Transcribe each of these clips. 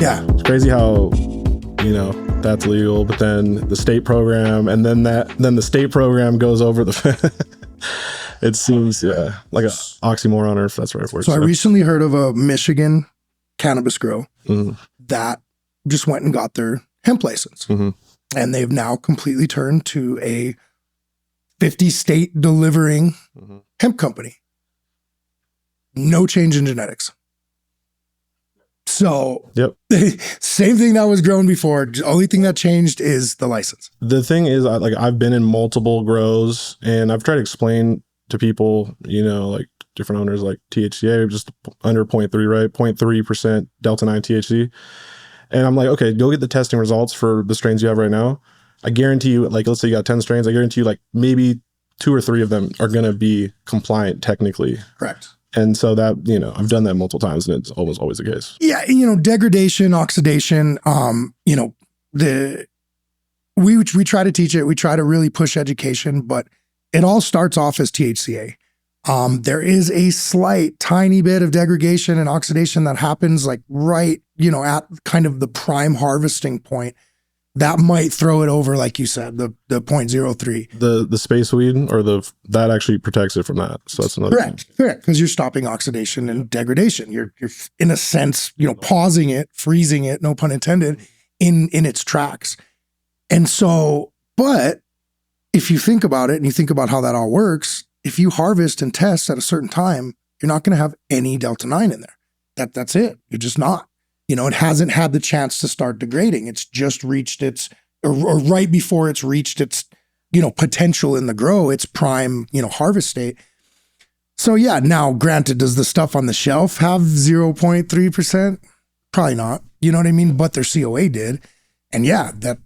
Yeah. It's crazy how, you know, that's legal, but then the state program, and then the state program goes over the it seems like an oxymoron, or if that's the right word. So I recently heard of a Michigan cannabis grow that just went and got their hemp license. And they've now completely turned to a 50 state delivering hemp company. No change in genetics. So same thing that was grown before. The only thing that changed is the license. The thing is, I've been in multiple grows, and I've tried to explain to people, you know, like different owners, like THCA, just under 0.3, right? 0.3% Delta 9 THC. And I'm like, okay, go get the testing results for the strains you have right now. I guarantee you, like, let's say you got 10 strains. I guarantee you, like, maybe 2 or 3 of them are going to be compliant technically. Correct. And so that, you know, I've done that multiple times, and it's almost always the case. Yeah. You know, degradation, oxidation, you know, we try to teach it. We try to really push education, but it all starts off as THCA. There is a slight tiny bit of degradation and oxidation that happens like right, you know, at kind of the prime harvesting point. That might throw it over, like you said, the 0.03. The space weed, or that actually protects it from that. So that's another correct, because you're stopping oxidation and degradation. You're in a sense, you know, pausing it, freezing it, no pun intended, in its tracks. And so, but if you think about it and you think about how that all works, if you harvest and test at a certain time, you're not going to have any Delta 9 in there. That's it. You're just not. You know, it hasn't had the chance to start degrading. It's just reached its, or right before it's reached its, you know, potential in the grow, its prime, you know, harvest state. So yeah, now granted, does the stuff on the shelf have 0.3%? Probably not. You know what I mean? But their COA did. And yeah, that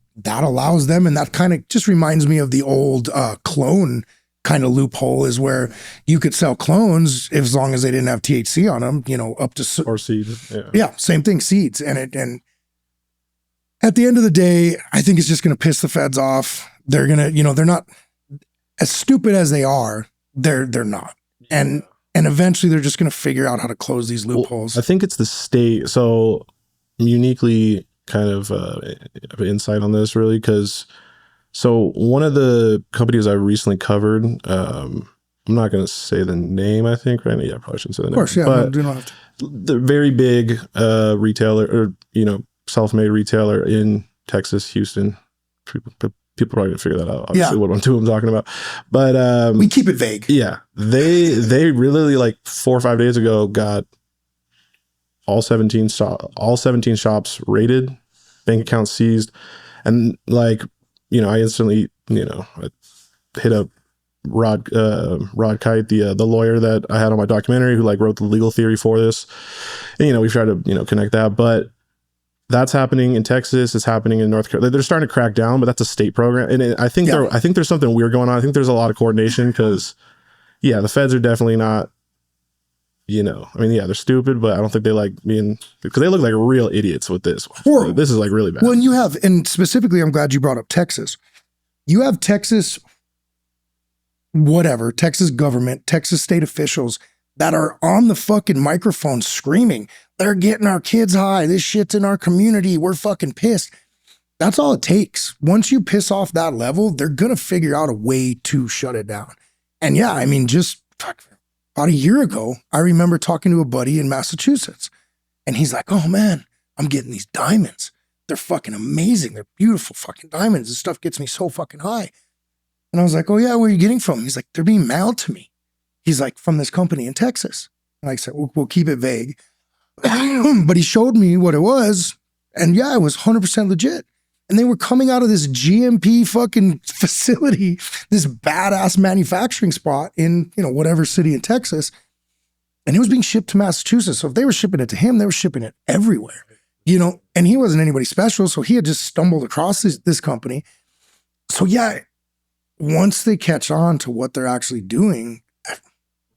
allows them, and that kind of just reminds me of the old clone kind of loophole, is where you could sell clones as long as they didn't have THC on them, you know, up to or seeds. Yeah, same thing, seeds. And at the end of the day, I think it's just going to piss the feds off. They're going to, you know, they're not as stupid as they are. They're not. And eventually they're just going to figure out how to close these loopholes. Well, I think it's the state. So I'm uniquely kind of insight on this, really, because so one of the companies I recently covered, I'm not going to say the name, I think, right? Yeah, I probably shouldn't say the name. Of course, yeah. But do not have to. the very big retailer, or, you know, self-made retailer in Texas, Houston. People probably can figure that out, obviously, what I'm talking about. But we keep it vague. Yeah. They really, like 4 or 5 days ago, got all 17 shops raided, bank accounts seized, and like, you know, I instantly, you know, I hit up Rod Kite, the lawyer that I had on my documentary, who like wrote the legal theory for this. And, you know, we've tried to, you know, connect that, but that's happening in Texas. It's happening in North Carolina. They're starting to crack down, but that's a state program. And I think there's something weird going on. I think there's a lot of coordination, because yeah, the feds are definitely not, you know, I mean, yeah, they're stupid, but I don't think they like being, because they look like real idiots with this. Horrible. This is like really bad. Well, and and specifically, I'm glad you brought up Texas. You have Texas, whatever, Texas government, Texas state officials that are on the fucking microphone screaming, they're getting our kids high. This shit's in our community. We're fucking pissed. That's all it takes. Once you piss off that level, they're going to figure out a way to shut it down. And yeah, I mean, just about a year ago, I remember talking to a buddy in Massachusetts, and he's like, oh man, I'm getting these diamonds. They're fucking amazing. They're beautiful fucking diamonds. This stuff gets me so fucking high. And I was like, oh yeah, where are you getting from? He's like, they're being mailed to me. He's like, from this company in Texas. And I said, we'll keep it vague. But he showed me what it was. And yeah, it was 100% legit. And they were coming out of this GMP fucking facility, this badass manufacturing spot in, you know, whatever city in Texas. And it was being shipped to Massachusetts. So if they were shipping it to him, they were shipping it everywhere, you know, and he wasn't anybody special. So he had just stumbled across this company. So yeah, once they catch on to what they're actually doing.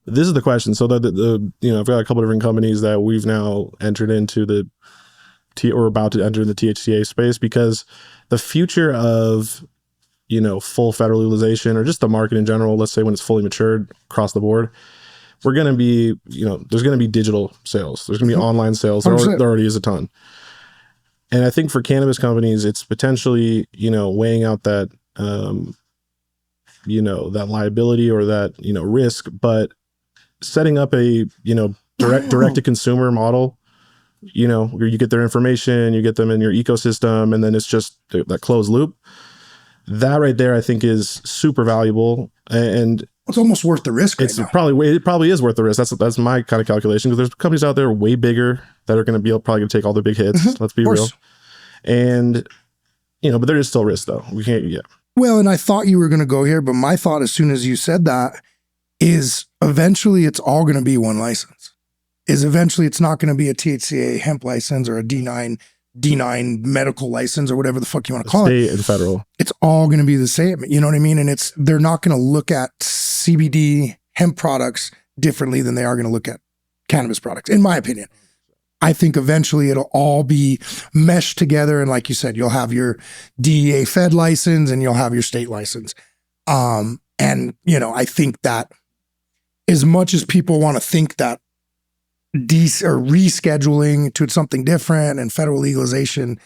This is the question. So the you know, I've got a couple of different companies that we've now entered into or about to enter the THCA space, because the future of, you know, full federal legalization, or just the market in general, let's say when it's fully matured across the board, we're going to be, you know, there's going to be digital sales. There's going to be online sales. There already is a ton. And I think for cannabis companies, it's potentially, weighing out that, that liability or that, risk, but setting up a, direct to consumer model, where you get their information, you get them in your ecosystem, and then it's just that closed loop. That right there, I think, is super valuable, and it's almost worth the risk. It probably is worth the risk. That's my kind of calculation, because there's companies out there way bigger that are going to probably take all the big hits. Let's be real. And but there is still risk, though. We can't. Yeah. Well, and I thought you were going to go here, but my thought, as soon as you said that, is eventually it's all going to be one license. Eventually it's not going to be a THCA hemp license or a D9 medical license or whatever the fuck you want to call it. State and federal. It's all going to be the same. You know what I mean? And they're not going to look at CBD hemp products differently than they are going to look at cannabis products, in my opinion. I think eventually it'll all be meshed together. And like you said, you'll have your DEA Fed license and you'll have your state license. And, I think that as much as people want to think that rescheduling to something different and federal legalization,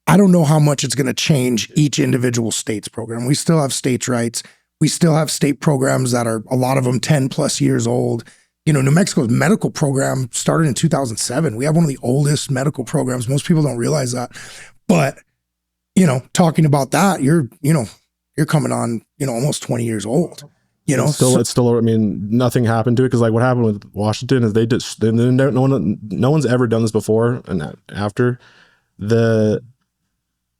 I don't know how much it's going to change each individual state's program. We still have states' rights. We still have state programs that are, a lot of them 10 plus years old. New Mexico's medical program started in 2007. We have one of the oldest medical programs. Most people don't realize that. But, talking about that, you're coming on, almost 20 years old. It's still, nothing happened to it, because like what happened with Washington is no one's ever done this before. And after, the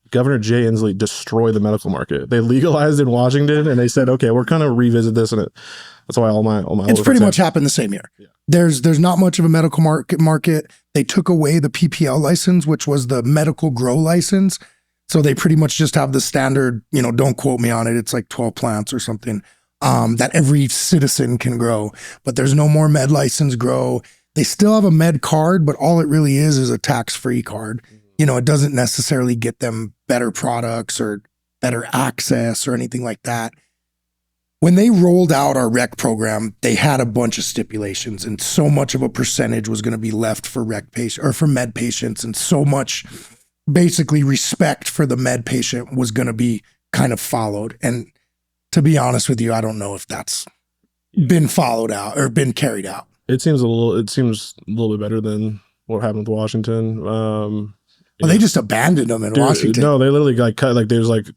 Governor Jay Inslee destroyed the medical market. They legalized in Washington, and they said, okay, we're going to revisit this. And that's why all my it's pretty much happened the same year. Yeah. There's not much of a medical market. They took away the PPL license, which was the medical grow license. So they pretty much just have the standard, don't quote me on it. It's like 12 plants or something that every citizen can grow, but there's no more med license grow. They still have a med card, but all it really is a tax-free card. It doesn't necessarily get them better products or better access or anything like that. When they rolled out our rec program, they had a bunch of stipulations, and so much of a percentage was going to be left for rec patient or for med patients, and so much basically respect for the med patient was going to be kind of followed. And to be honest with you, I don't know if that's been followed out or been carried out. It seems a little bit better than what happened with Washington. Well, they just abandoned them in Washington. No, they literally got cut. Like there's like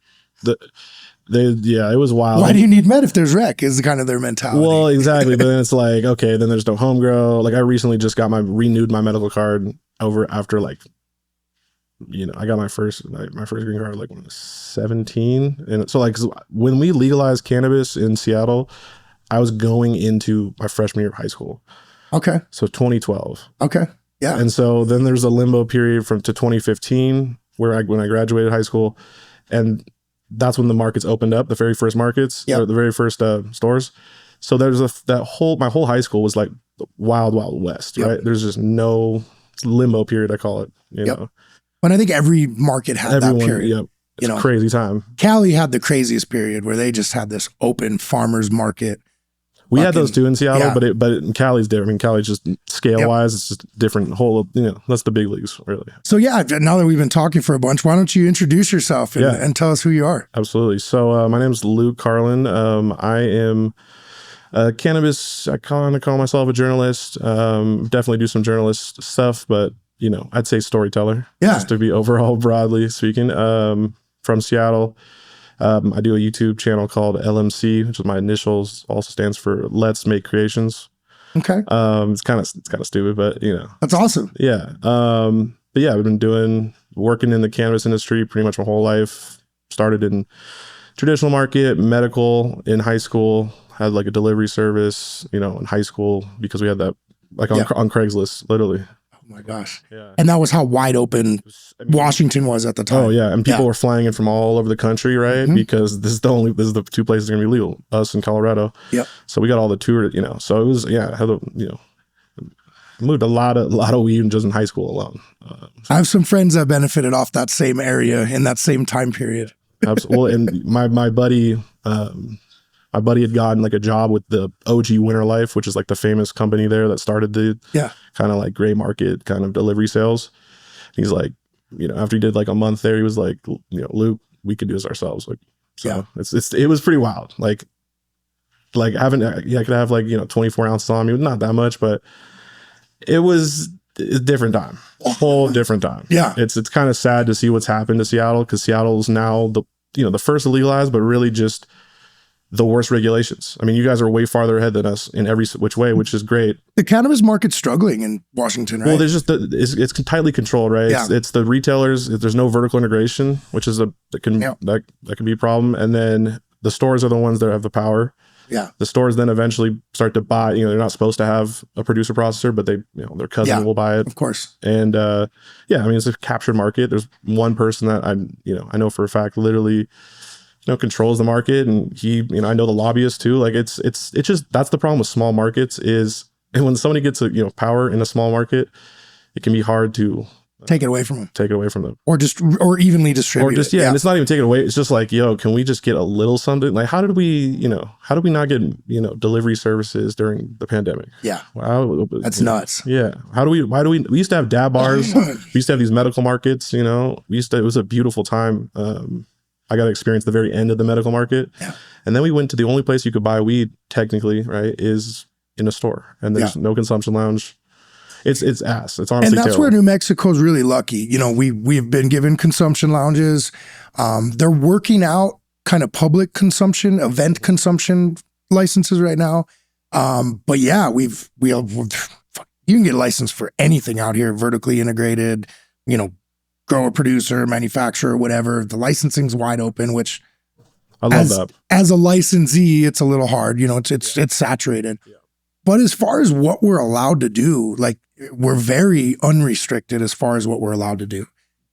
it was wild. Why do you need med if there's rec? Is kind of their mentality. Well, exactly. But then it's like, okay, then there's no home grow. Like I recently just renewed my medical card after like, I got my first green card like when I was 17. And so like when we legalized cannabis in Seattle, I was going into my freshman year of high school. Okay. So 2012. Okay. Yeah. And so then there's a limbo period to 2015 when I graduated high school, and that's when the markets opened up, the very first markets, or the very first stores. So there's my whole high school was like the wild, wild west, right? There's just no limbo period, I call it, you know. But I think every market had that period. Yep. It's a crazy time. Cali had the craziest period where they just had this open farmers market. We had those too in Seattle, but in Cali's different. I mean, Cali's just scale-wise, it's just different whole, that's the big leagues, really. So yeah, now that we've been talking for a bunch, why don't you introduce yourself and tell us who you are? Absolutely. So my name is Luc Carlin. I am cannabis, I kind of call myself a journalist. Definitely do some journalist stuff, but I'd say storyteller. Yeah. Just to be overall broadly speaking. From Seattle. I do a YouTube channel called LMC, which is my initials, also stands for Let's Make Creations. Okay. It's kind of stupid, but That's awesome. Yeah. But yeah, I've been working in the cannabis industry pretty much my whole life. Started in traditional market, medical in high school, had like a delivery service, in high school because we had that like on Craigslist, literally. Oh my gosh. Yeah. And that was how wide open Washington was at the time. Oh yeah. And people were flying in from all over the country, right? Mm-hmm. Because this is the two places that are gonna be legal, us and Colorado. Yep. So we got all the tour, so it was, moved a lot of weed just in high school alone. I have some friends that benefited off that same area in that same time period. Absolutely. And my buddy, had gotten like a job with the OG Winter Life, which is like the famous company there that started the kind of like gray market kind of delivery sales. He's like, after he did like a month there, he was like, Luke, we could do this ourselves. Like, so Yeah. it was pretty wild. Like having, I could have like, 24 ounces on me, not that much, but it was a different time, a whole different time. Yeah. It's kind of sad to see what's happened to Seattle, because Seattle's now the first to legalize, but really just the worst regulations. I mean, you guys are way farther ahead than us in every which way, which is great. The cannabis market's struggling in Washington, right? Well, there's just it's tightly controlled, right? Yeah. It's the retailers. There's no vertical integration, which is that can be a problem. And then the stores are the ones that have the power. Yeah. The stores then eventually start to buy. They're not supposed to have a producer processor, but they, their cousin will buy it, of course. And I mean, it's a captured market. There's one person that I know for a fact, literally, controls the market, and he, I know the lobbyists too. Like it's just, that's the problem with small markets is, and when somebody gets power in a small market, it can be hard to take it away from them, or evenly distribute, or just and it's not even take it away. It's just like, can we just get a little something? Like, how did we not get delivery services during the pandemic? Yeah, wow, that's nuts. Yeah, why do we used to have dab bars, we used to have these medical markets. It was a beautiful time. I got to experience the very end of the medical market. Yeah. And then we went to the only place you could buy weed, technically, right, is in a store. And there's no consumption lounge. It's ass. It's honestly And that's terrible. where New Mexico's really lucky. We've been given consumption lounges. They're working out kind of public consumption, event consumption licenses right now. But yeah, you can get a license for anything out here, vertically integrated, grower, producer, manufacturer, whatever. The licensing's wide open, which I love that. As a licensee, it's a little hard. It's saturated. Yeah. But as far as what we're allowed to do, like, we're very unrestricted as far as what we're allowed to do.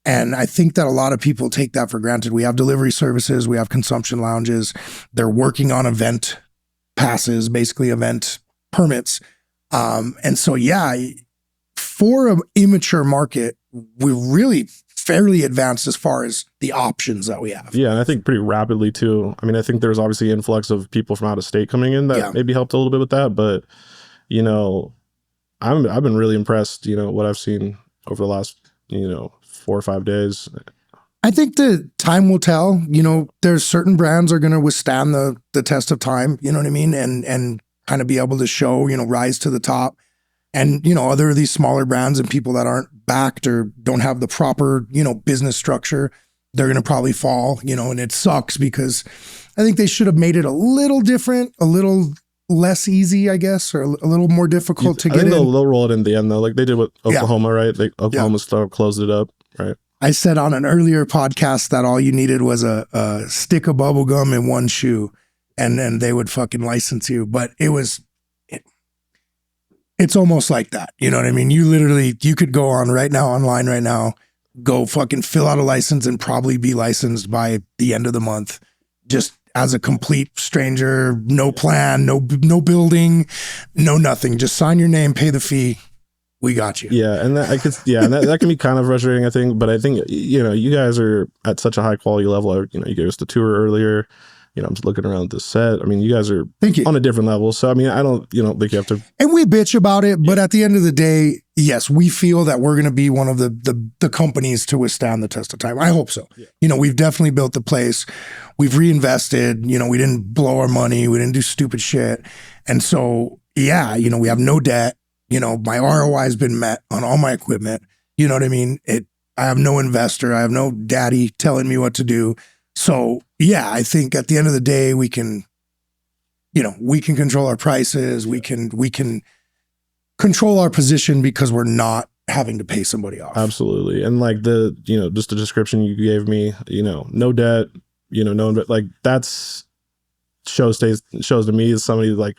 And I think that a lot of people take that for granted. We have delivery services, we have consumption lounges. They're working on event passes, basically event permits. And so, for an immature market, we're really fairly advanced as far as the options that we have. Yeah, and I think pretty rapidly too. I mean, I think there's obviously influx of people from out of state coming in that maybe helped a little bit with that. But, I've been really impressed, what I've seen over the last, 4 or 5 days. I think the time will tell. There's certain brands are going to withstand the test of time, you know what I mean? And kind of be able to show, rise to the top. And, other of these smaller brands and people that aren't backed or don't have the proper, business structure, they're going to probably fall, and it sucks because I think they should have made it a little different, a little less easy, I guess, or a little more difficult to get in. They'll roll it in the end though. Like they did with Oklahoma, right? Oklahoma closed it up, right? I said on an earlier podcast that all you needed was a stick of bubble gum in one shoe and they would fucking license you. But it's almost like that. You know what I mean? You could go on online right now, go fucking fill out a license and probably be licensed by the end of the month, just as a complete stranger, no plan, no building, no nothing. Just sign your name, pay the fee. We got you. Yeah. And that can be kind of frustrating, I think. But I think, you guys are at such a high quality level. You gave us the tour earlier. I'm just looking around the set. I mean, you guys are on a different level. So, I mean, I don't, think you have to. And we bitch about it, but at the end of the day, yes, we feel that we're going to be one of the companies to withstand the test of time. I hope so. Yeah. We've definitely built the place. We've reinvested. We didn't blow our money. We didn't do stupid shit. And so, we have no debt. My ROI has been met on all my equipment. You know what I mean? I have no investor. I have no daddy telling me what to do. So I think at the end of the day, we can control our prices. We can control our position because we're not having to pay somebody off. Absolutely. And like just the description you gave me, no debt, like that's shows to me as somebody like,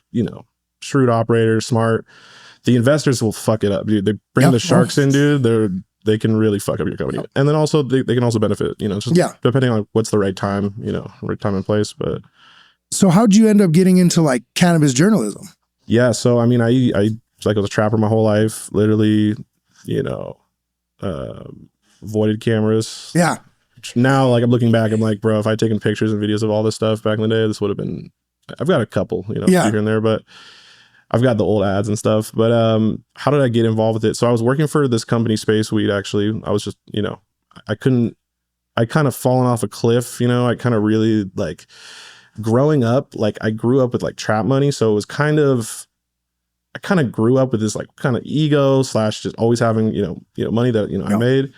shrewd operator, smart. The investors will fuck it up, dude. They bring the sharks in, dude. They can really fuck up your company. And then also they can also benefit, just depending on what's the right time, right time and place. But so how'd you end up getting into like cannabis journalism? Yeah. So, I mean, I was a trapper my whole life, literally, avoided cameras. Yeah. Now, like I'm looking back, I'm like, bro, if I'd taken pictures and videos of all this stuff back in the day, this would have been, I've got a couple, here and there, but I've got the old ads and stuff. But how did I get involved with it? So I was working for this company, Space Weed, actually. I was just, I kind of fallen off a cliff, you know. I kind of really like growing up, like I grew up with like trap money. So it was I kind of grew up with this like kind of ego / just always having, money that, I made.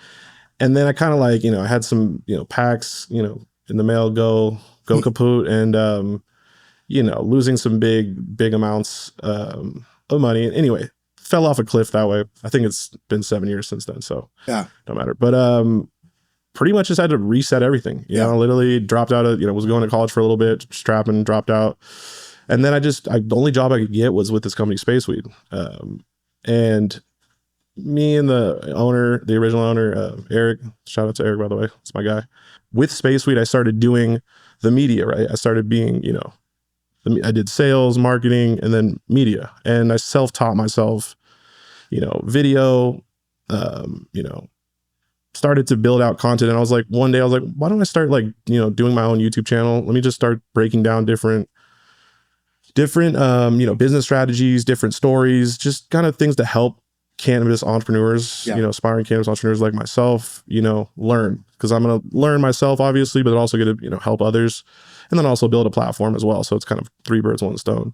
And then I kind of like, I had some, packs, in the mail go kaput, and, losing some big amounts of money. Anyway, fell off a cliff that way. I think it's been 7 years since then. So yeah, don't matter. But, pretty much just had to reset everything. You know, literally dropped out of, was going to college for a little bit, strapping, dropped out. And then the only job I could get was with this company, Spaceweed. And me and the original owner, Eric, shout out to Eric, by the way, it's my guy. With Spaceweed, I started doing the media, right? I started being, I did sales, marketing, and then media. And I self-taught myself, video, started to build out content. And I was like, one day I was like, why don't I start like, doing my own YouTube channel? Let me just start breaking down different, business strategies, different stories, just kind of things to help cannabis entrepreneurs, aspiring cannabis entrepreneurs like myself, learn, because I'm going to learn myself, obviously, but also get to, help others, and then also build a platform as well. So it's kind of 3 birds, 1 stone.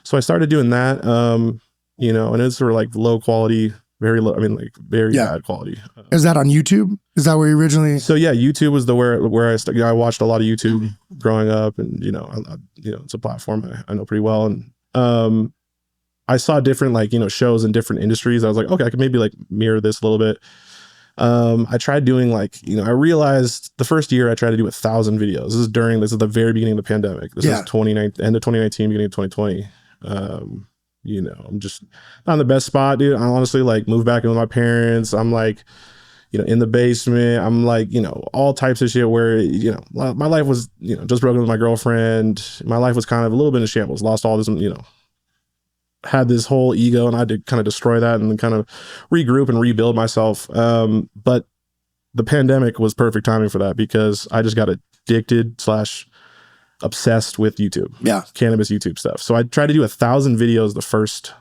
So I started doing that, and it's sort of like low quality, very low, very bad quality. Is that on YouTube? Is that where you originally? So yeah, YouTube was where I watched a lot of YouTube growing up, and it's a platform I know pretty well, and I saw different shows in different industries. I was like, okay, I could maybe like mirror this a little bit. I tried doing I realized the first year I tried to do 1,000 videos. This is the very beginning of the pandemic. This is end of 2019, beginning of 2020. I'm just not in the best spot, dude. I honestly moved back in with my parents. I'm in the basement. I'm all types of shit where, my life was, just broken with my girlfriend. My life was kind of a little bit in shambles, lost all this, had this whole ego, and I had to kind of destroy that and kind of regroup and rebuild myself. But the pandemic was perfect timing for that, because I just got addicted / obsessed with YouTube. Cannabis YouTube stuff. So I tried to do 1,000 videos the first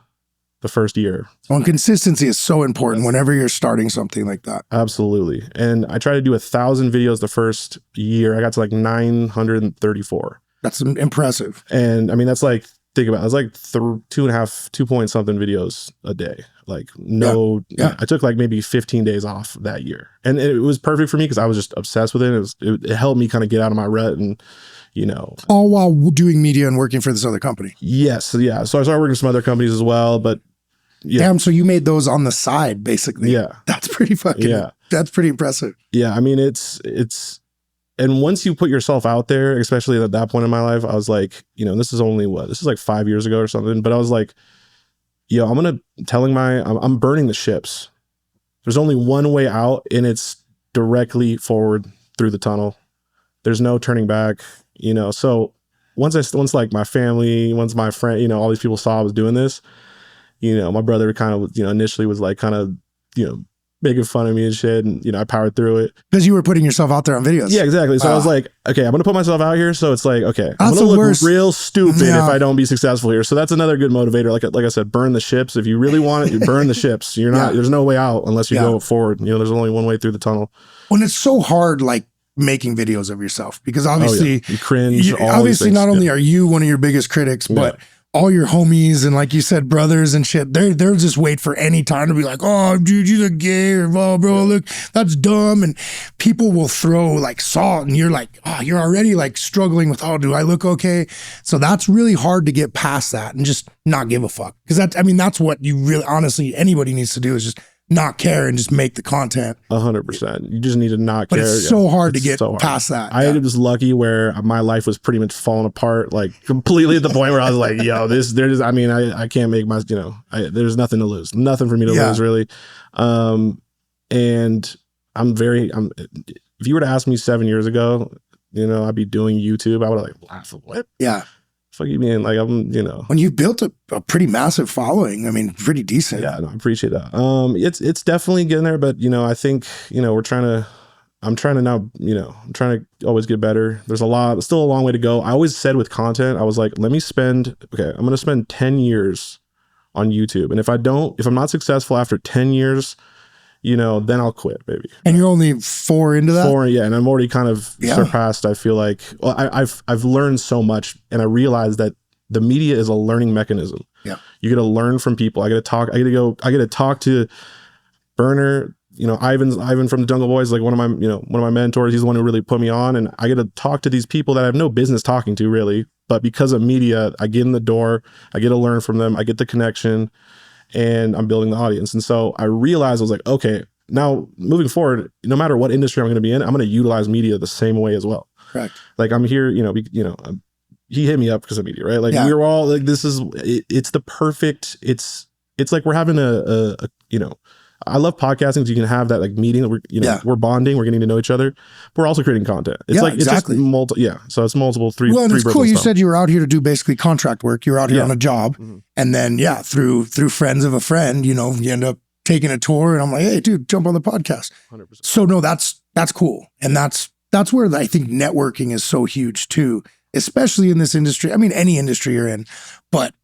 year. Well, and consistency is so important whenever you're starting something like that. Absolutely. And I tried to do 1,000 videos the first year. I got to 934. That's impressive. And that's think about it. It's 2 point something videos a day. I took maybe 15 days off that year, and it was perfect for me because I was just obsessed with it. It helped me kind of get out of my rut, and all while doing media and working for this other company. Yes, yeah. So I started working with some other companies as well, but damn. So you made those on the side, basically. Yeah, that's pretty fucking. That's pretty impressive. Yeah, it's. And once you put yourself out there, especially at that point in my life, I was like, this is only this is 5 years ago or something. But I was like, I'm burning the ships. There's only one way out, and it's directly forward through the tunnel. There's no turning back, So once my family, once my friend, all these people saw I was doing this, my brother kind of, initially was making fun of me and shit, and I powered through it because you were putting yourself out there on videos. Yeah, exactly. So I was like, okay, I'm gonna put myself out here, so it's okay, I'm gonna look real stupid if I don't be successful here. So that's another good motivator. Like I said, burn the ships. If you really want it, you burn the ships. You're not there's no way out unless you go forward. There's only one way through the tunnel. When it's so hard making videos of yourself, because obviously you cringe, obviously not only are you one of your biggest critics, but all your homies and, like you said, brothers and shit, they'll just wait for any time to be like, oh, dude, you're gay, or oh, bro, look, that's dumb. And people will throw salt, and you're you're already struggling with, oh, do I look okay? So that's really hard to get past that and just not give a fuck. Because that's what you really, honestly, anybody needs to do, is just not care and just make the content. 100%. You just need to not care. But it's so hard to get past that. I was lucky where my life was pretty much falling apart, completely, at the point where I was like, yo, I can't make my, there's nothing to lose, nothing for me to lose, really. And if you were to ask me 7 years ago, I'd be doing YouTube, I would have laughed. What? Yeah. Fuck you mean? When you built a pretty massive following, pretty decent. Yeah, no, I appreciate that. It's definitely getting there, but I'm trying to I'm trying to always get better. There's still a long way to go. I always said with content, I was like, I'm going to spend 10 years on YouTube. And if I'm not successful after 10 years, then I'll quit, maybe. And you're only 4 into that? 4, yeah. And I'm already kind of surpassed. I feel like, well, I've learned so much, and I realized that the media is a learning mechanism. Yeah. You got to learn from people. I got to talk to Berner, Ivan from the Jungle Boys, like one of my mentors. He's the one who really put me on, and I get to talk to these people that I have no business talking to, really. But because of media, I get in the door, I get to learn from them, I get the connection, and I'm building the audience. And so I realized, I was like, okay, now moving forward, no matter what industry I'm going to be in, I'm going to utilize media the same way as well. Correct. Like I'm here, he hit me up because of media, right? Like we were all like, it's the perfect, it's like we're having I love podcasting because you can have that like meeting. We're bonding, we're getting to know each other. But we're also creating content. It's exactly. It's just so it's multiple three. Well, and three it's cool. You said you were out here to do basically contract work. You're out here on a job, and then through friends of a friend, you end up taking a tour, and I'm like, hey, dude, jump on the podcast. 100%. So no, that's cool, and that's where I think networking is so huge too, especially in this industry. I mean, any industry you're in, but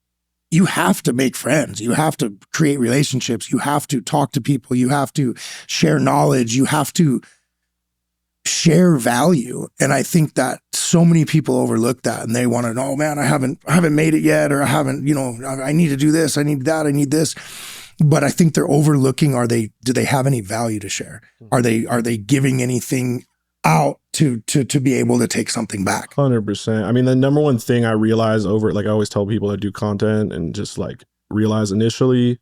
you have to make friends. You have to create relationships. You have to talk to people. You have to share knowledge. You have to share value. And I think that so many people overlook that, and they want to know, man, I haven't made it yet, or I haven't, I need to do this. I need that. I need this. But I think they're overlooking, do they have any value to share? Are they giving anything out to be able to take something back? 100%. I mean, the number one thing I realize I always tell people that do content, and just like realize initially,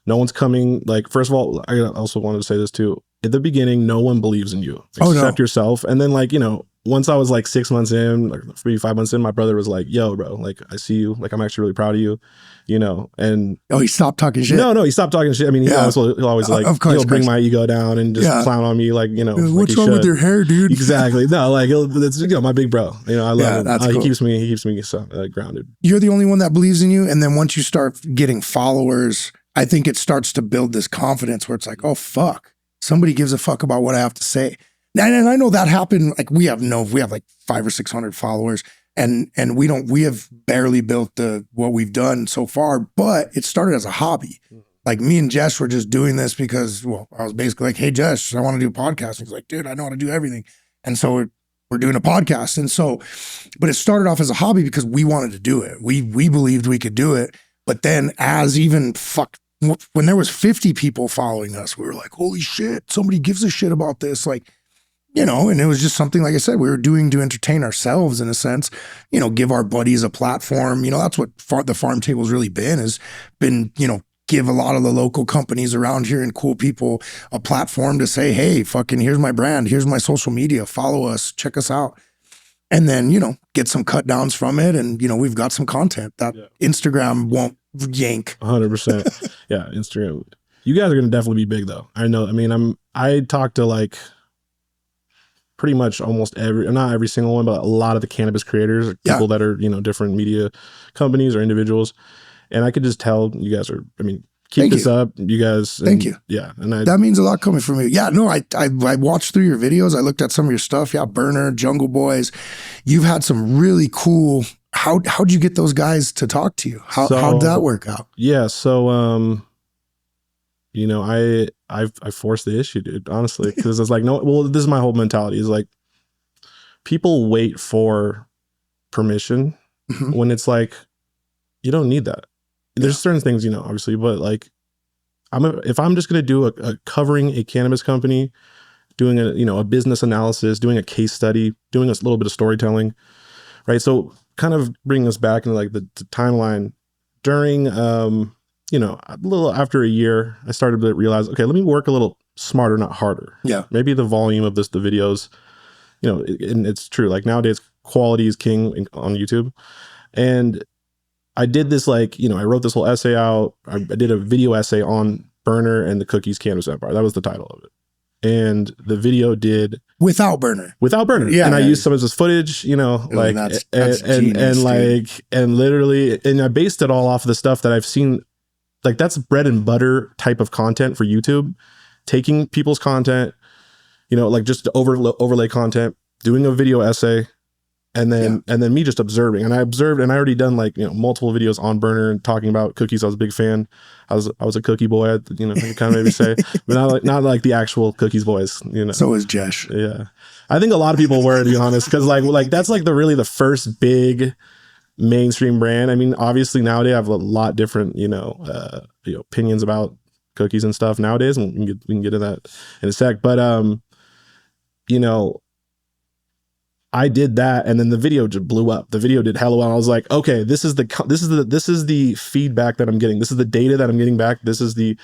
no one's coming. Like, first of all, I also wanted to say this too. At the beginning, no one believes in you except yourself. And then once I was like 6 months in, like maybe 5 months in, my brother was like, yo, bro, like I see you. Like I'm actually really proud of you, and he stopped talking shit. No, he stopped talking shit. I mean, he'll always like, of course, bring my ego down and just clown on me. Like, what's wrong with your hair, dude? Exactly. No, like it's, my big bro, I love him. That's cool. He keeps me so grounded. You're the only one that believes in you. And then once you start getting followers, I think it starts to build this confidence where it's like, oh, fuck, somebody gives a fuck about what I have to say. And I know that happened. Like we have like 500 or 600 followers, and we have barely built what we've done so far, but it started as a hobby. Like me and Jess were just doing this because, I was basically like, hey, Jess, I want to do a podcast. And he's like, dude, I know how to do everything. And so we're doing a podcast. And so, but it started off as a hobby because we wanted to do it. We believed we could do it. But then when there was 50 people following us, we were like, holy shit, somebody gives a shit about this. Like, and it was just something, like I said, we were doing to entertain ourselves in a sense, give our buddies a platform. That's what the Pharm Table's really been, give a lot of the local companies around here and cool people a platform to say, hey, fucking, here's my brand, here's my social media, follow us, check us out. And then, get some cut downs from it. And, we've got some content that Instagram won't yank. 100%. Yeah, Instagram. You guys are going to definitely be big though. I know. I mean, I talk to like pretty much almost not every single one, but a lot of the cannabis creators, people that are, different media companies or individuals. And I could just tell you guys are, keep this up. You guys. Thank you. Yeah. And that means a lot coming from you. Yeah, no, I watched through your videos. I looked at some of your stuff. Yeah. Berner, Jungle Boys. You've had some really cool, how'd you get those guys to talk to you? How'd that work out? Yeah. So, I forced the issue, dude, honestly, because it's like, this is my whole mentality is like, people wait for permission when it's like, you don't need that. There's certain things, obviously, but like, if I'm just going to do a covering a cannabis company, doing a business analysis, doing a case study, doing a little bit of storytelling, right? So kind of bringing us back into like the timeline during, a little after a year, I started to realize, okay, let me work a little smarter, not harder. Yeah. Maybe the volume of the videos, and it's true. Like nowadays, quality is king on YouTube. And I did this, like, I wrote this whole essay out. I did a video essay on Berner and the Cookies Cannabis Empire. That was the title of it. And the video did without Berner. Yeah. And I used some of this footage, like, that's genius, and literally, and I based it all off of the stuff that I've seen. Like that's bread and butter type of content for YouTube, taking people's content, like just overlay content, doing a video essay, And then me just observing, and I observed, and I already done like, you know, multiple videos on Berner and talking about cookies. I was a big fan. I was a cookie boy, you know, I could kind of maybe say, but not like the actual cookies boys, you know. So is Jesh. Yeah, I think a lot of people were, to be honest, because like that's like the first big mainstream brand. I mean, obviously nowadays I have a lot different, you know, opinions about cookies and stuff nowadays, and we can get to that in a sec. But you know, I did that, and then the video just blew up. The video did hella well. I was like, okay, this is the feedback that I'm getting. This is the data that I'm getting back. This is the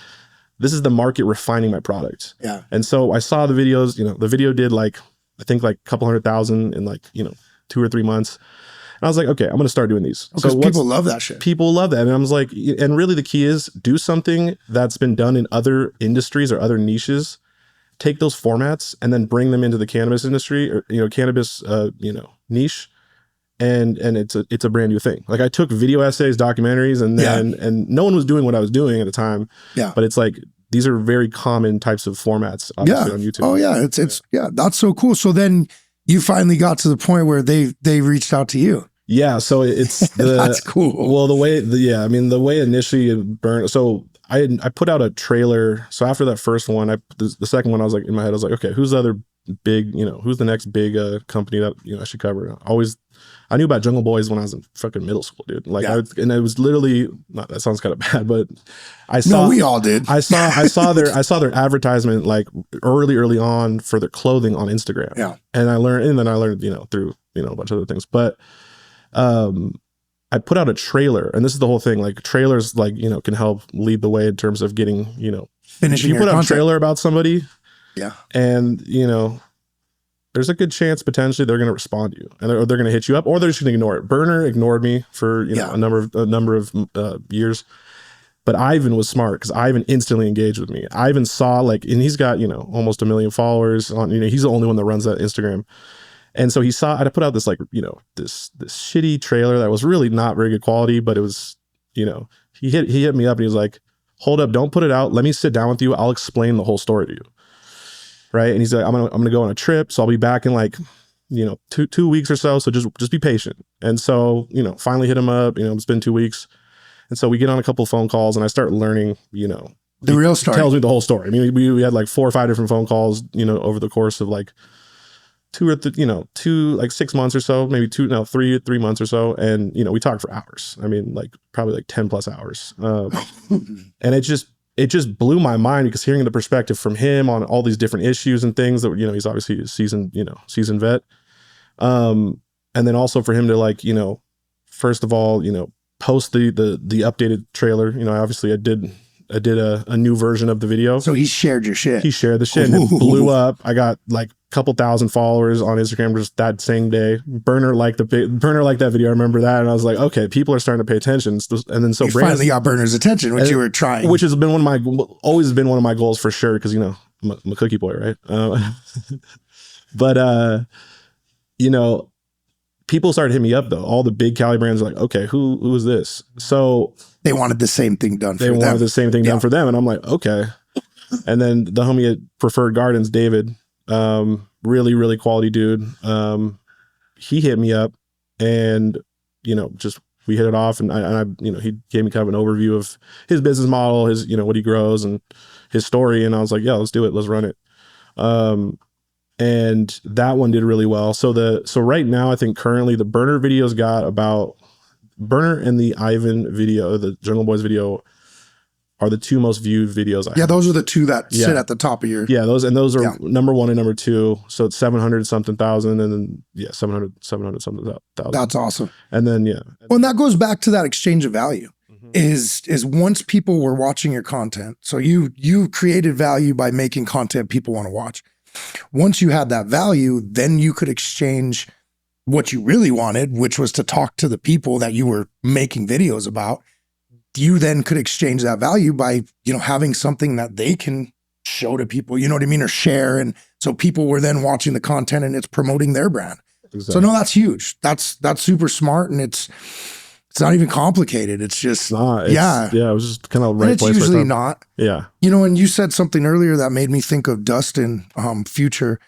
market refining my product. Yeah. And so I saw the videos. You know, the video did like, I think like a couple 100,000 in like, you know, 2 or 3 months. And I was like, okay, I'm going to start doing these. Because people love that shit. People love that. And I was like, and really the key is do something that's been done in other industries or other niches. Take those formats and then bring them into the cannabis industry, or, you know, cannabis, you know, niche. And it's a brand new thing. Like I took video essays, documentaries, and then, and no one was doing what I was doing at the time. Yeah. But it's like, these are very common types of formats obviously on YouTube. Oh yeah. It's that's so cool. So then you finally got to the point where they reached out to you. Yeah. So it's that's cool. Well, the way initially it burned. So I put out a trailer. So after that first one, the second one, I was like, in my head, I was like, okay, who's the other big, you know, who's the next big company that, you know, I should cover? I knew about Jungle Boys when I was in fucking middle school, dude. Like, and it was literally, that sounds kind of bad, but we all did. I saw their advertisement like early on for their clothing on Instagram. Yeah. And then I learned, you know, through, you know, a bunch of other things, but, I put out a trailer, and this is the whole thing. Like trailers, like, you know, can help lead the way in terms of getting, you know, finishing. You put out a trailer about somebody, yeah, and you know, there's a good chance potentially they're going to respond to you, and they're going to hit you up, or they're just going to ignore it. Berner ignored me for, you know, a number of years, but Ivan was smart because Ivan instantly engaged with me. Ivan saw like, and he's got, you know, almost 1 million followers on, you know, he's the only one that runs that Instagram. And so he saw, I put out this like, you know, this shitty trailer that was really not very good quality, but it was, you know, he hit me up and he was like, hold up, don't put it out. Let me sit down with you. I'll explain the whole story to you. Right. And he's like, I'm going to go on a trip. So I'll be back in like, you know, two weeks or so. So just be patient. And so, you know, finally hit him up, you know, it's been 2 weeks. And so we get on a couple of phone calls and I start learning, you know, the real story. Tells me the whole story. I mean, we had like 4 or 5 different phone calls, you know, over the course of like 6 months or so, maybe 3 months or so. And, you know, we talked for hours. I mean, like probably like 10 plus hours. And it just blew my mind because hearing the perspective from him on all these different issues and things that, you know, he's obviously a seasoned vet. And then also for him to like, you know, first of all, you know, post the updated trailer, you know, obviously I did a new version of the video. So he shared your shit. He shared the shit and it blew up. I got like couple thousand followers on Instagram just that same day. Berner liked that video. I remember that, and I was like, okay, people are starting to pay attention. And then so you finally got Berner's attention, which you were trying, which has been always been one of my goals for sure. Because, you know, I'm a cookie boy, right? But you know, people started hitting me up though. All the big Cali brands are like, okay, who is this? So they wanted the same thing done. They wanted the same thing done for them, and I'm like, okay. And then the homie at Preferred Gardens, David. Really, really quality dude. He hit me up and, you know, just, we hit it off and I, you know, he gave me kind of an overview of his business model, his, you know, what he grows and his story. And I was like, yeah, let's do it. Let's run it. And that one did really well. So right now, I think currently the Berner videos got about Berner and the Ivan video, the Jungle Boys video, are the 2 most viewed videos I have. Those are the 2 that sit at the top of your... Yeah, those are number 1 and number 2. So it's 700 something thousand, and then 700 something thousand. That's awesome. And then well, and that goes back to that exchange of value. Is once people were watching your content, so you created value by making content people want to watch. Once you had that value, then you could exchange what you really wanted, which was to talk to the people that you were making videos about. You then could exchange that value by, you know, having something that they can show to people, you know what I mean, or share. And so people were then watching the content and it's promoting their brand. Exactly. So no, that's huge. That's super smart. And it's not even complicated. It's just, it was just kind of right and it's place. It's usually not. Yeah. You know, and you said something earlier that made me think of Dustin, Future.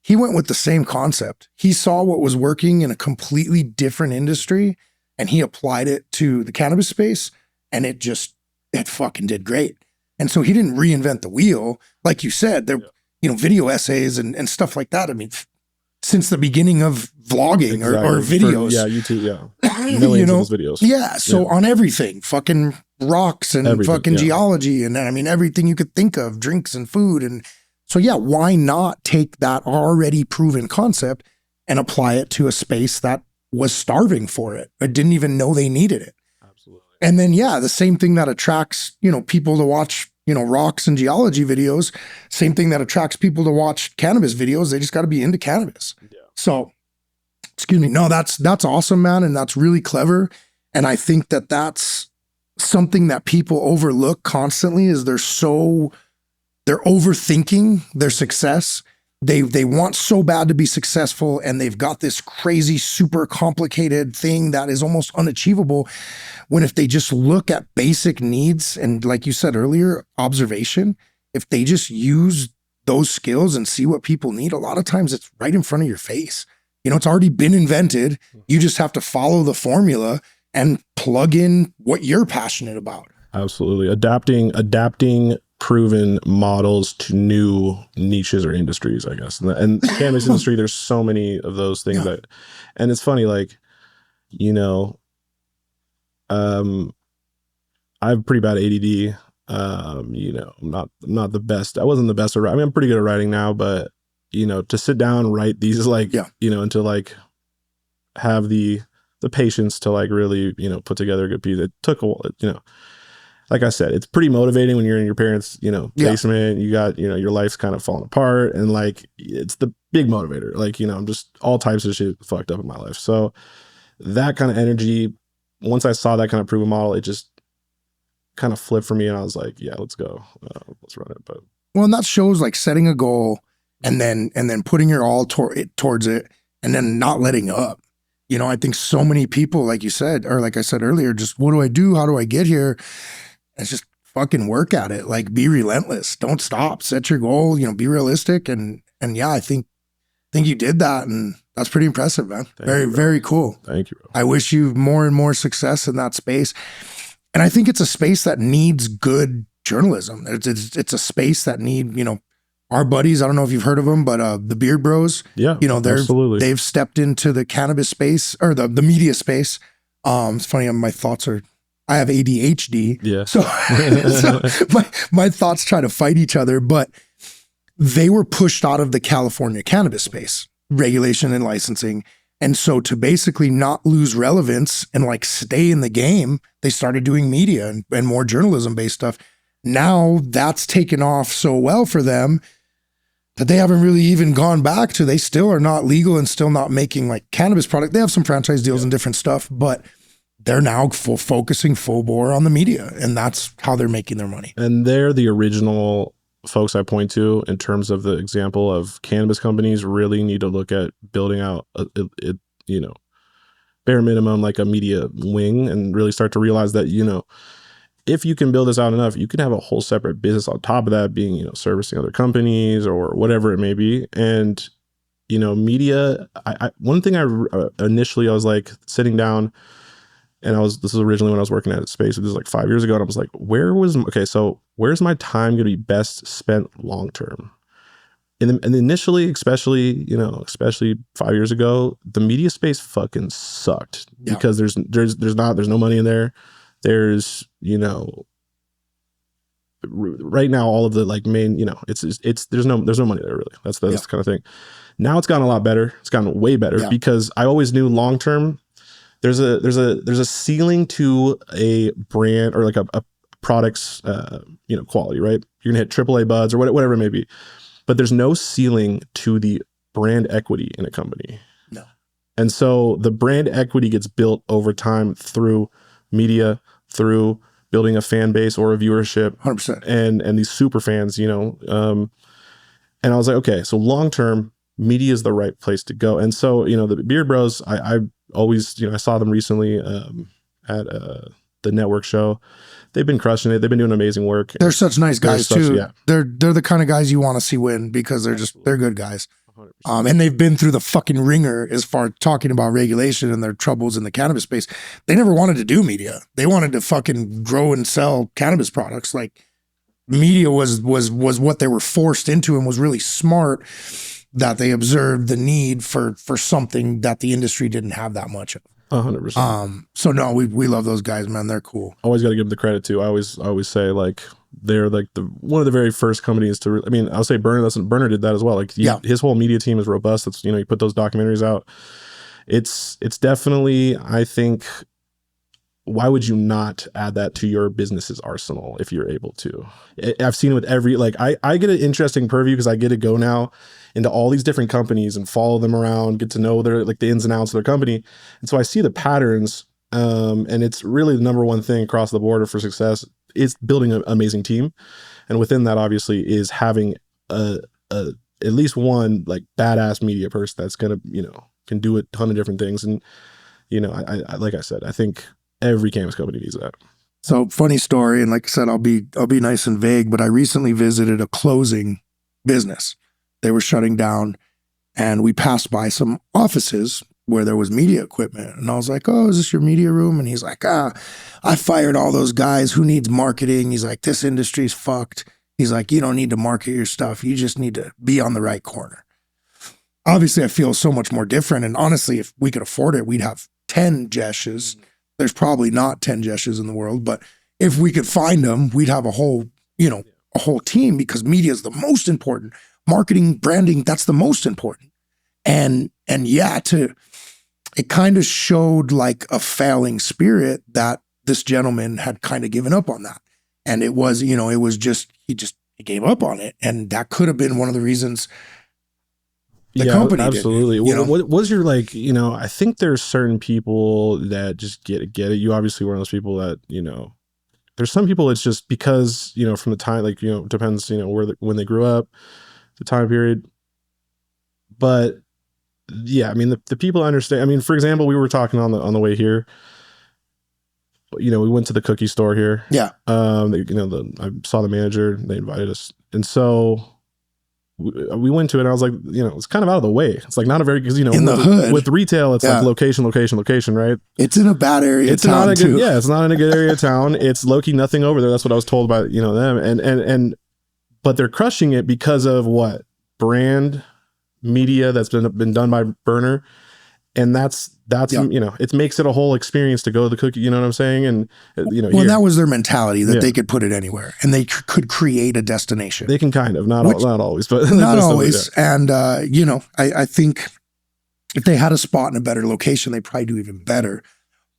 he went with the same concept. He saw what was working in a completely different industry and he applied it to the cannabis space, and it fucking did great. And so he didn't reinvent the wheel. Like you said, there, video essays and stuff like that. I mean, since the beginning of vlogging or videos. YouTube, millions of those videos. Yeah. So on everything, fucking rocks and everything, geology. And I mean, everything you could think of, drinks and food. And so, why not take that already proven concept and apply it to a space that was starving for it? I didn't even know they needed it. Absolutely. And then, the same thing that attracts, people to watch, rocks and geology videos, same thing that attracts people to watch cannabis videos. They just got to be into cannabis. Yeah. So, excuse me. No, that's awesome, man. And that's really clever. And I think that that's something that people overlook constantly is they're overthinking their success. They want so bad to be successful, and they've got this crazy, super complicated thing that is almost unachievable, when if they just look at basic needs and, like you said earlier, observation, if they just use those skills and see what people need, a lot of times it's right in front of your face. It's already been invented. You just have to follow the formula and plug in what you're passionate about. Absolutely. Adapting proven models to new niches or industries, I guess. And the cannabis industry, there's so many of those things and it's funny, like, I have pretty bad ADD. I'm not the best. I wasn't the best at writing. I mean, I'm pretty good at writing now, but to sit down and write these, like, and to like have the patience to like really, put together a good piece. It took a while, like I said, it's pretty motivating when you're in your parents', basement. You got, your life's kind of falling apart, and like it's the big motivator. Like, I'm just all types of shit fucked up in my life. So that kind of energy, once I saw that kind of proven model, it just kind of flipped for me, and I was like, yeah, let's go, let's run it. But and that shows like setting a goal and then putting your all towards it, and then not letting up. I think so many people, like you said, or like I said earlier, just what do I do? How do I get here? It's just fucking work at it. Like, be relentless. Don't stop. Set your goal. Be realistic. And I think you did that, and that's pretty impressive, man. Very cool. Thank you, bro. I wish you more and more success in that space. And I think it's a space that needs good journalism. It's a space that need, our buddies. I don't know if you've heard of them, but the Beard Bros. Yeah, absolutely. They've stepped into the cannabis space or the media space. It's funny. My thoughts are. I have ADHD. Yeah. So my thoughts try to fight each other, but they were pushed out of the California cannabis space, regulation and licensing. And so to basically not lose relevance and like stay in the game, they started doing media and more journalism based stuff. Now that's taken off so well for them that they haven't really even gone back to, they still are not legal and still not making like cannabis product. They have some franchise deals and different stuff, but they're now focusing full bore on the media, and that's how they're making their money. And they're the original folks I point to in terms of the example of cannabis companies really need to look at building out bare minimum, like a media wing, and really start to realize that, if you can build this out enough, you can have a whole separate business on top of that, being, servicing other companies or whatever it may be. And, media, one thing I was like sitting down, and this is originally when I was working at Space. This was like 5 years ago. And I was like, where's my time going to be best spent long-term? And initially, especially 5 years ago, the media space fucking sucked because there's no money in there. There's, right now, all of the like main, there's no money there really. That's the kind of thing. Now it's gotten a lot better. It's gotten way better because I always knew long-term, there's a ceiling to a brand or like a product's quality, right? You're gonna hit AAA buds or whatever it may be, but there's no ceiling to the brand equity in a company. No. And so the brand equity gets built over time through media, through building a fan base or a viewership, 100%, and these super fans, and I was like, okay, so long term, media is the right place to go. And so the Beard Bros, I always, I saw them recently at the network show. They've been crushing it. They've been doing amazing work. They're such nice guys too. Yeah. They're the kind of guys you want to see win because they're good guys. And they've been through the fucking ringer as far talking about regulation and their troubles in the cannabis space. They never wanted to do media. They wanted to fucking grow and sell cannabis products. Like media was what they were forced into, and was really smart that they observed the need for something that the industry didn't have that much of. 100%. So no, we love those guys, man. They're cool. Always got to give them the credit too. I always say like they're like one of the very first companies to. I mean, I'll say Berner did that as well. Like his whole media team is robust. It's you put those documentaries out. It's definitely, I think. Why would you not add that to your business's arsenal if you're able to? I've seen it with every, like, I get an interesting purview because I get to go now into all these different companies and follow them around, get to know their, like, the ins and outs of their company. And so I see the patterns, and it's really the number one thing across the board for success is building an amazing team. And within that, obviously, is having at least one, like, badass media person that's going to, can do a ton of different things. And, I like I said, I think every cannabis company needs that. So funny story, and like I said, I'll be nice and vague, but I recently visited a closing business. They were shutting down, and we passed by some offices where there was media equipment. And I was like, "Oh, is this your media room?" And he's like, I fired all those guys. Who needs marketing?" He's like, "This industry's fucked." He's like, "You don't need to market your stuff. You just need to be on the right corner." Obviously, I feel so much more different. And honestly, if we could afford it, we'd have 10 Jeshes. There's probably not 10 Jeshes in the world, but if we could find them, we'd have a whole team, because media is the most important. Marketing, branding, that's the most important. And yeah, it kind of showed like a failing spirit that this gentleman had kind of given up on that. And it was, it was just, he gave up on it. And that could have been one of the reasons the company absolutely did. What was your, like, I think there's certain people that just get it. You obviously one of those people that, there's some people it's just because, from the time, like, depends, when they grew up, the time period. But yeah, I mean, the people understand. I mean, for example, we were talking on the way here, we went to the cookie store here. Yeah. I saw the manager, they invited us. And so we went to it, and I was like, it's kind of out of the way. It's like not a very, because, in the hood with retail, it's like location, right? It's in a bad area it's of town, not a too. good, it's not in a good area of town. It's low-key nothing over there. That's what I was told by, them. But they're crushing it because of what? Brand media that's been done by Berner. And that's it makes it a whole experience to go to the cookie, you know what I'm saying? And well, that was their mentality, that they could put it anywhere, and they could create a destination. They can kind of, not always, but not always. And I think if they had a spot in a better location, they probably do even better.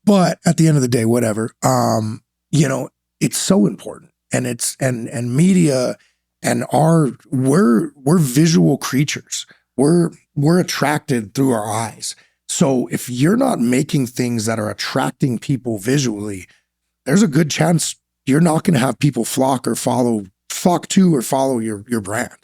But at the end of the day, whatever. It's so important, and it's and media and we're visual creatures. We're attracted through our eyes. So if you're not making things that are attracting people visually, there's a good chance you're not going to have people flock to or follow your brand.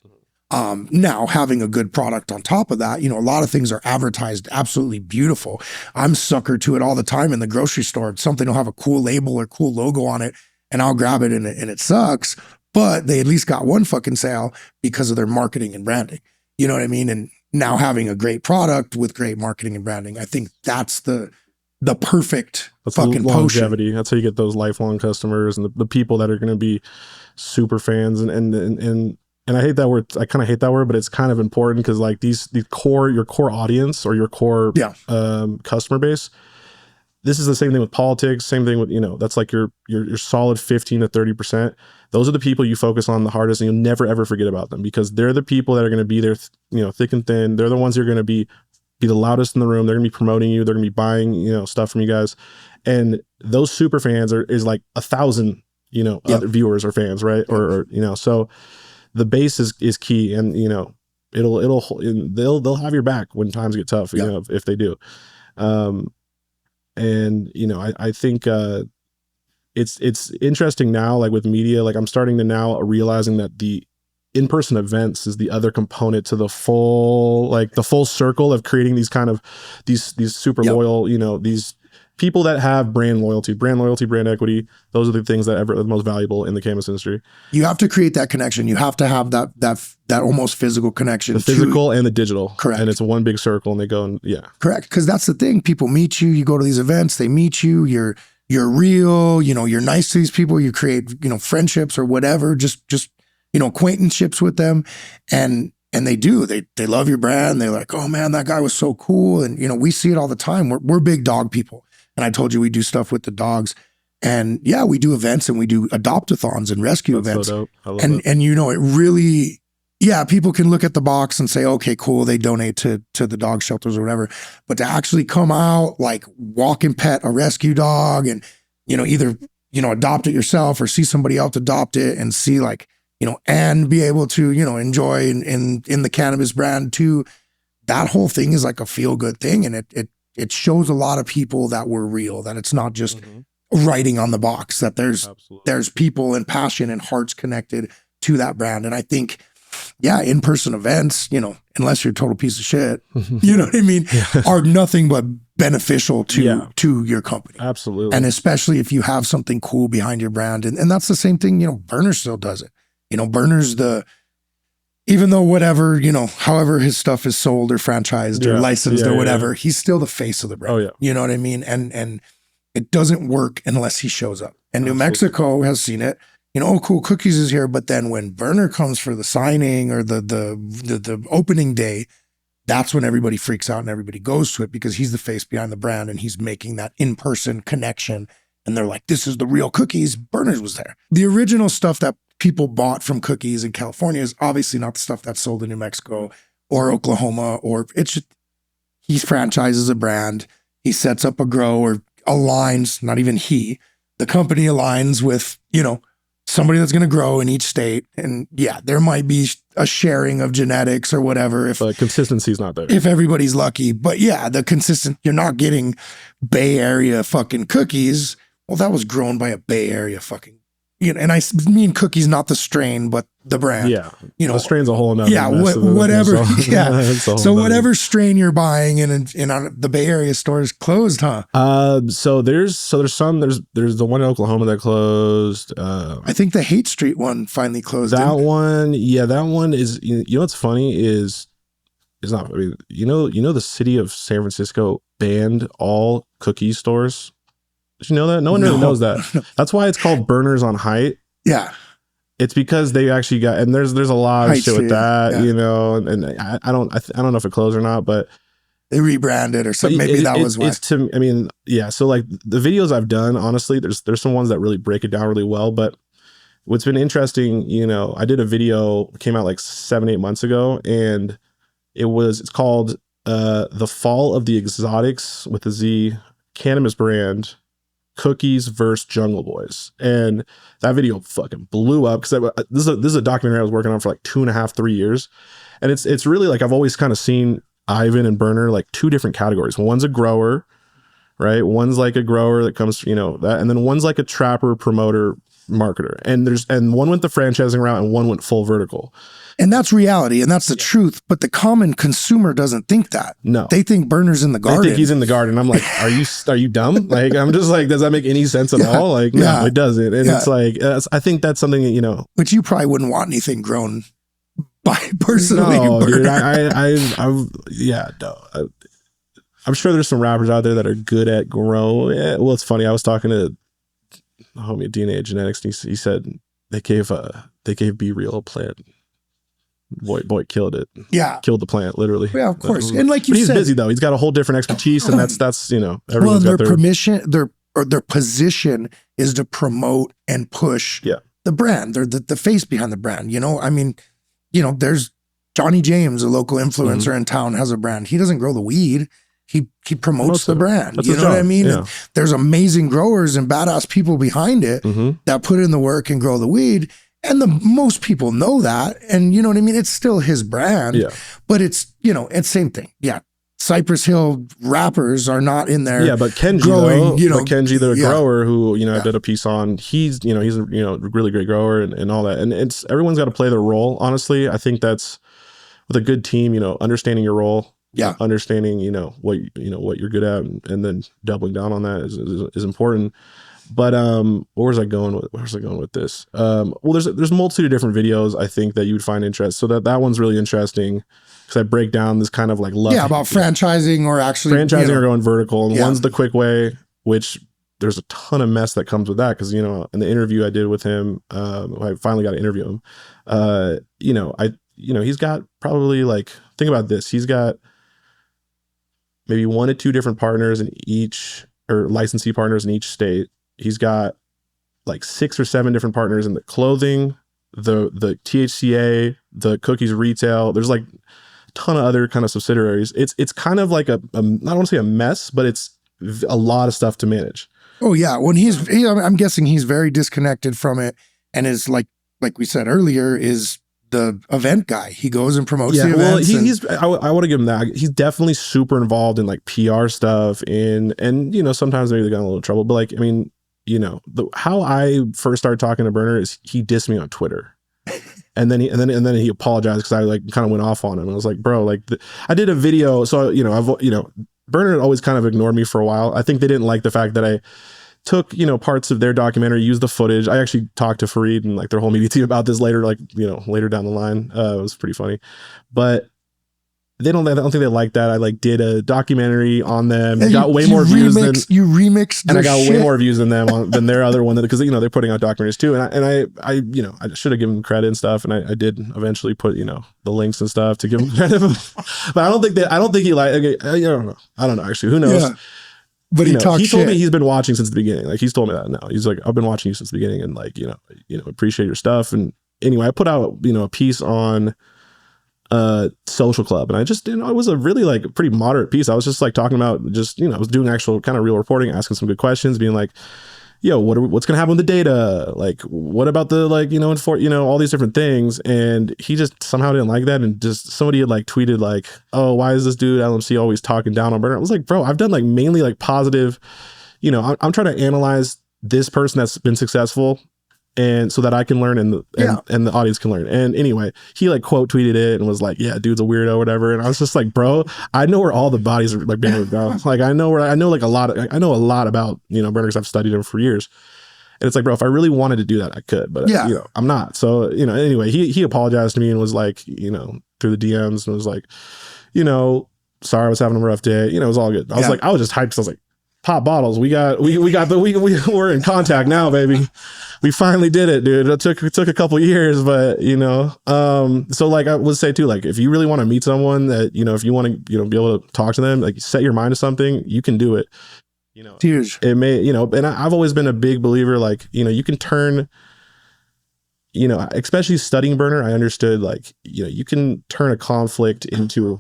Now, having a good product on top of that, a lot of things are advertised absolutely beautiful. I'm sucker to it all the time in the grocery store. Something will have a cool label or cool logo on it, and I'll grab it, and it sucks. But they at least got one fucking sale because of their marketing and branding. You know what I mean? And now having a great product with great marketing and branding, I think that's the perfect fucking longevity. potion. That's how you get those lifelong customers and the people that are going to be super fans. And I hate that word. I kind of hate that word, but it's kind of important because, like, your core audience or your core customer base. This is the same thing with politics. Same thing with, that's like your solid 15 to 30%. Those are the people you focus on the hardest, and you'll never ever forget about them, because they're the people that are going to be there, thick and thin. They're the ones who are going to be the loudest in the room. They're going to be promoting you. They're going to be buying, stuff from you guys. And those super fans is like 1,000, other viewers or fans, right? Or so the base is key, and they'll have your back when times get tough, if they do. And I think it's interesting now, like with media, like I'm starting to now realizing that the in-person events is the other component to the full circle of creating these kind of these super loyal, these people that have brand loyalty, brand equity. Those are the things that are the most valuable in the cannabis industry. You have to create that connection. You have to have that almost physical connection. The physical and the digital. Correct. And it's one big circle and they go and Correct. Because that's the thing. People meet you, you go to these events, they meet you, you're real, you're nice to these people, you create, friendships or whatever, just acquaintanceships with them. And they love your brand. They're like, oh man, that guy was so cool. And, we see it all the time. We're big dog people. And I told you we do stuff with the dogs. And yeah, we do events and we do adopt-a-thons and rescue events. So dope. I love and it really, people can look at the box and say, okay, cool, they donate to the dog shelters or whatever. But to actually come out, like walk and pet a rescue dog and, either, adopt it yourself or see somebody else adopt it and see like, and be able to, enjoy in the cannabis brand too. That whole thing is like a feel good thing. And it shows a lot of people that we're real, that it's not just writing on the box, that there's people and passion and hearts connected to that brand. And I think, in-person events, unless you're a total piece of shit, you know what I mean, are nothing but beneficial to your company. Absolutely. And especially if you have something cool behind your brand. And that's the same thing, Berner still does it. Berner's even though whatever, however his stuff is sold or franchised or licensed or whatever, he's still the face of the brand. Oh, yeah. You know what I mean? And it doesn't work unless he shows up. And New Mexico has seen it. Oh, cool, Cookies is here. But then when Berner comes for the signing or the opening day, that's when everybody freaks out and everybody goes to it because he's the face behind the brand and he's making that in-person connection. And they're like, this is the real Cookies. Berner's was there. The original stuff that people bought from Cookies in California is obviously not the stuff that's sold in New Mexico or Oklahoma, or it's just, he franchises a brand. He sets up a grow or aligns, not even he, the company aligns with, somebody that's going to grow in each state. And there might be a sharing of genetics or whatever. But consistency is not there. If everybody's lucky. But you're not getting Bay Area fucking Cookies. Well, that was grown by a Bay Area fucking, and I mean Cookies, not the strain, but the brand. Yeah. The strain's a whole nother. Yeah. Whatever. So whatever strain you're buying in the Bay Area store is closed, huh? So there's the one in Oklahoma that closed. I think the Hate Street one finally closed. That one is, what's funny is, it's not, I mean, the city of San Francisco banned all Cookies stores. Did you know that? No one really knows that. That's why it's called Berners on Height. Yeah. It's because they actually got, and there's a lot of shit with that, and I don't know if it closed or not, but they rebranded or something. Maybe that was why. So like the videos I've done, honestly, there's some ones that really break it down really well, but what's been interesting, I did a video, came out like 7-8 months ago, and it's called The Fall of the Exotics with the Z Cannabis brand, Cookies versus Jungle Boys. And that video fucking blew up because this is a documentary I was working on for like 2.5-3 years. And it's really like, I've always kind of seen Ivan and Berner like two different categories. One's a grower, right? One's like a grower that comes, that, and then one's like a trapper, promoter, marketer. And one went the franchising route and one went full vertical. And that's reality, and that's the truth. But the common consumer doesn't think that. No, they think Berner's in the garden. They think he's in the garden. I'm like, are you dumb? Like, I'm just like, does that make any sense at all? Like, no, it doesn't. And it's like, I think that's something that, Which you probably wouldn't want anything grown by personally. No, dude, I'm sure there's some rappers out there that are good at grow. Yeah, well, it's funny. I was talking to a homie at DNA Genetics. And he said they gave Be Real a plant. Boy killed it. Yeah. Killed the plant, literally. Yeah, of course. And like you said, he's busy though. He's got a whole different expertise, and that's well, their position is to promote and push the brand. They're the face behind the brand. I mean, there's Johnny James, a local influencer in town, has a brand. He doesn't grow the weed. He promotes the brand. That's you know what I mean? Yeah. There's amazing growers and badass people behind it that put in the work and grow the weed. And most people know that. And you know what I mean? It's still his brand. Yeah. But it's same thing. Yeah. Cypress Hill rappers are not in there. Yeah, but Kenji, growing, Kenji, the grower who, I did a piece on, he's a really great grower and all that. And everyone's got to play their role. Honestly, I think that's with a good team, understanding your role, Yeah. Understanding, what you're good at, and then doubling down on that is important. But where was I going with this? Well, there's a multitude of different videos I think that you would find interest. So that one's really interesting because I break down this kind of like love. Yeah, about franchising or actually or going vertical. And Yeah. one's the quick way, which there's a ton of mess that comes with that. Because in the interview I did with him, I finally got to interview him. He's got probably like, think about this. He's got maybe 1 to 2 different partners in each, or licensee partners in each state. He's got like 6 or 7 different partners in the clothing, the THCA, the cookies retail. There's like a ton of other kind of subsidiaries. It's kind of like I don't want to say a mess, but it's a lot of stuff to manage. Oh yeah. When I'm guessing he's very disconnected from it, and is like we said earlier, is the event guy. He goes and promotes the events. Well, I want to give him that. He's definitely super involved in like PR stuff, and sometimes maybe they got in a little trouble, but like, I mean, how I first started talking to Berner is he dissed me on Twitter. And then he apologized because I like kind of went off on him. I was like, bro, like I did a video. So, Berner had always kind of ignored me for a while. I think they didn't like the fact that I took, parts of their documentary, used the footage. I actually talked to Fareed and like their whole media team about this later, later down the line. It was pretty funny, but I don't think they like that. I like did a documentary on them. And got way more views than you remixed, and I got way more views than them than their other one, because they're putting out documentaries too. And I should have given them credit and stuff. And I did eventually put the links and stuff to give them credit. But I don't think he like. I don't know. Actually, who knows? Yeah. But he told me he's been watching since the beginning. Like he's told me that now. He's like, I've been watching you since the beginning, and like appreciate your stuff. And anyway, I put out a piece on Social Club, and I just it was a really like pretty moderate piece. I was just like talking about I was doing actual kind of real reporting, asking some good questions, being like, what's gonna happen with the data, like what about the like all these different things. And he just somehow didn't like that, and just somebody had like tweeted like, oh, why is this dude LMC always talking down on Berner? I was like, bro, I've done like mainly like positive, I'm trying to analyze this person that's been successful, and so that I can learn and the audience can learn. And anyway, he like quote tweeted it and was like, yeah, dude's a weirdo or whatever. And I was just like, bro, I know where all the bodies are like being moved down. Like I know a lot about, Berner, because I've studied him for years. And it's like, bro, if I really wanted to do that, I could, but I'm not. So, anyway, he apologized to me and was like, through the DMs, and was like, sorry, I was having a rough day. It was all good. I was like, I was just hyped. So I was like, pop bottles. We're in contact now, baby. We finally did it, dude. It took a couple years, but so like I would say too, like if you really want to meet someone that, if you want to, be able to talk to them, like set your mind to something, you can do it. Huge. It may, and I've always been a big believer, like, you can turn, especially studying Berner, I understood like, you can turn a conflict into,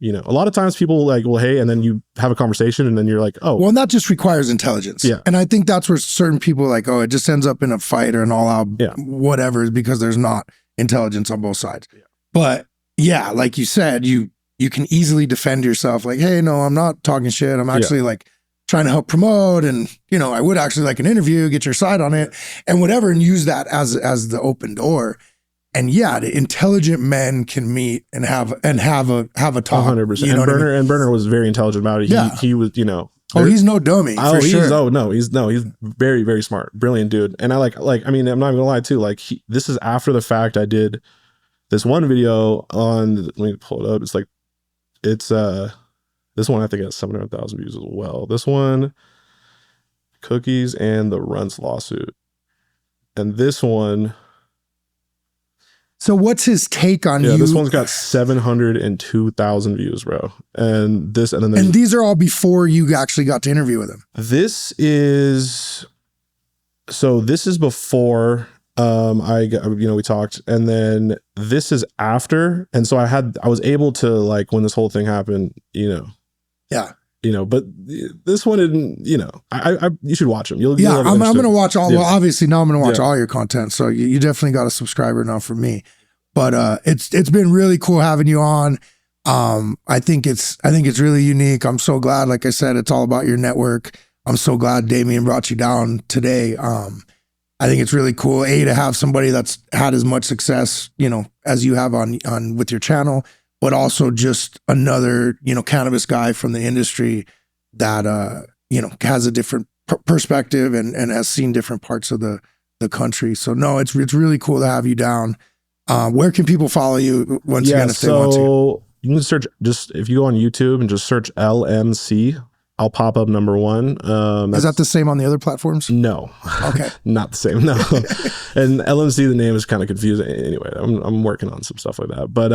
a lot of times people like, well, hey, and then you have a conversation and then you're like, oh. Well, and that just requires intelligence. Yeah. And I think that's where certain people are like, oh, it just ends up in a fight or an all out whatever, because there's not intelligence on both sides. Yeah. But yeah, like you said, you can easily defend yourself like, hey, no, I'm not talking shit. I'm actually like trying to help promote, and I would actually like an interview, get your side on it and whatever, and use that as the open door. And the intelligent men can meet and have a talk. 100%. And Berner was very intelligent about it. He was, he's no dummy. He's very, very smart, brilliant dude. And I mean, I'm not gonna lie too. Like this is after the fact. I did this one video on. Let me pull it up. It's this one I think has 700,000 views as well. This one, cookies and the Runts lawsuit, and this one. So what's his take on you? This one's got 702,000 views, bro. And these are all before you actually got to interview with him. This is before we talked, and then this is after. And so I was able to like when this whole thing happened, but this one didn't, you should watch him. I'm going to watch all, well, obviously now I'm going to watch all your content. So you definitely got a subscriber now from me, but it's been really cool having you on. I think it's really unique. I'm so glad, like I said, it's all about your network. I'm so glad Damien brought you down today. I think it's really cool, to have somebody that's had as much success, as you have on with your channel, but also just another, you know, cannabis guy from the industry that, you know, has a different perspective and has seen different parts of the country. So no, it's really cool to have you down. Where can people follow you once again if they want to? You can search, just if you go on YouTube and just search LMC, I'll pop up number one. Is that the same on the other platforms? No. Okay. Not the same. No. And LMC, the name is kind of confusing. Anyway, I'm working on some stuff like that. But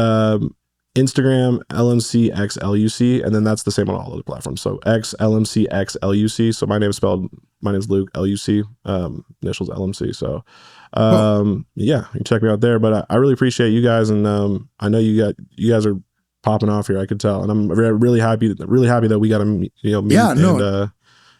Instagram, LMCXLUC, and then that's the same on all other platforms. So XLMCXLUC. So my name's Luc, LUC, initials LMC. So yeah, you can check me out there. But I really appreciate you guys, and I know you guys are popping off here. I could tell, and I'm really happy that we got to meet. Yeah, no, and,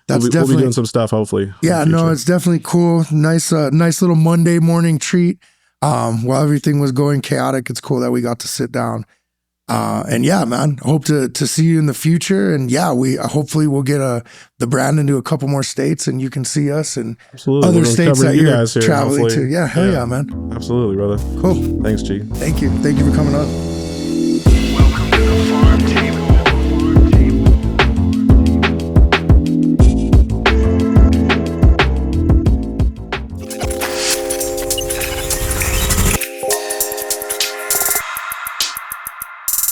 that's we'll be doing some stuff hopefully. Yeah, no, it's definitely cool. Nice little Monday morning treat. While everything was going chaotic, it's cool that we got to sit down. And yeah, man, hope to see you in the future. And yeah, hopefully we'll get the brand into a couple more states, and you can see us and other states that you're traveling to. Yeah, hell yeah, man. Absolutely, brother. Cool. Thanks, G. Thank you for coming on.